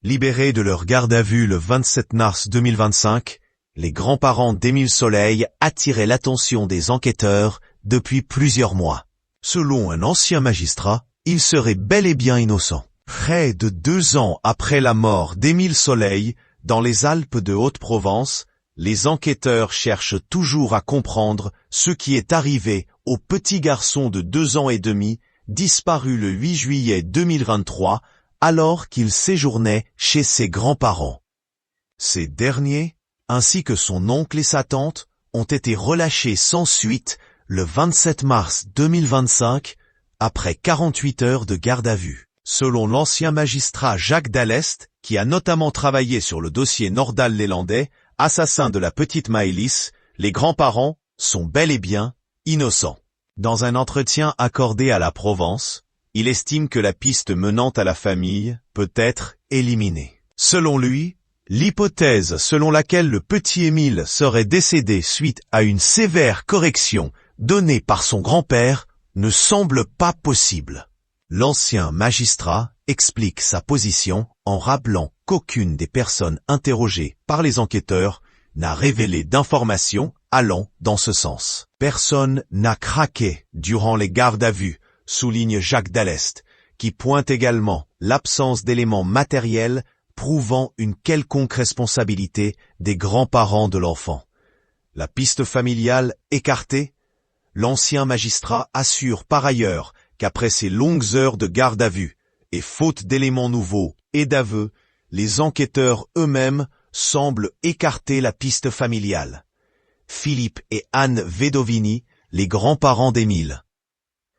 Libérés de leur garde à vue le 27 mars 2025, les grands-parents d'Émile Soleil attiraient l'attention des enquêteurs depuis plusieurs mois. Selon un ancien magistrat, il serait bel et bien innocent. Près de 2 ans après la mort d'Émile Soleil, dans les Alpes de Haute-Provence, les enquêteurs cherchent toujours à comprendre ce qui est arrivé au petit garçon de 2 ans et demi, disparu le 8 juillet 2023, alors qu'il séjournait chez ses grands-parents. Ces derniers, ainsi que son oncle et sa tante, ont été relâchés sans suite le 27 mars 2025, après 48 heures de garde à vue. Selon l'ancien magistrat Jacques Dallest, qui a notamment travaillé sur le dossier Nordal-Lelandais, assassin de la petite Maëlys, les grands-parents sont bel et bien innocents. Dans un entretien accordé à la Provence, il estime que la piste menant à la famille peut être éliminée. Selon lui, l'hypothèse selon laquelle le petit Émile serait décédé suite à une sévère correction donnée par son grand-père ne semble pas possible. L'ancien magistrat explique sa position en rappelant qu'aucune des personnes interrogées par les enquêteurs n'a révélé d'informations allant dans ce sens. Personne n'a craqué durant les gardes à vue, souligne Jacques Dallest, qui pointe également l'absence d'éléments matériels prouvant une quelconque responsabilité des grands-parents de l'enfant. La piste familiale écartée, l'ancien magistrat assure par ailleurs qu'après ces longues heures de garde à vue, et faute d'éléments nouveaux et d'aveux, les enquêteurs eux-mêmes semblent écarter la piste familiale. Philippe et Anne Vedovini, les grands-parents d'Émile,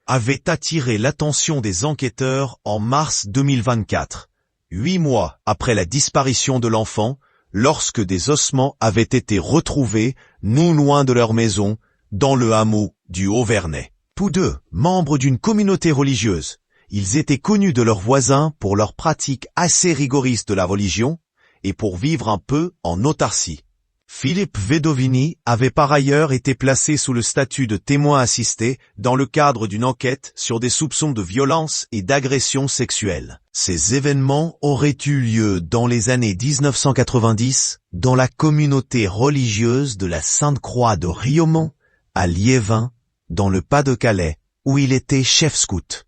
avaient attiré l'attention des enquêteurs en mars 2024, 8 mois après la disparition de l'enfant, lorsque des ossements avaient été retrouvés non loin de leur maison, dans le hameau du Haut-Vernay. Tous deux, membres d'une communauté religieuse, ils étaient connus de leurs voisins pour leur pratique assez rigoriste de la religion et pour vivre un peu en autarcie. Philippe Vedovini avait par ailleurs été placé sous le statut de témoin assisté dans le cadre d'une enquête sur des soupçons de violence et d'agression sexuelle. Ces événements auraient eu lieu dans les années 1990 dans la communauté religieuse de la Sainte-Croix de Riaumont, à Liévin, dans le Pas-de-Calais, où il était chef scout.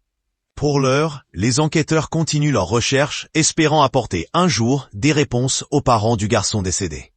Pour l'heure, les enquêteurs continuent leur recherche, espérant apporter un jour des réponses aux parents du garçon décédé.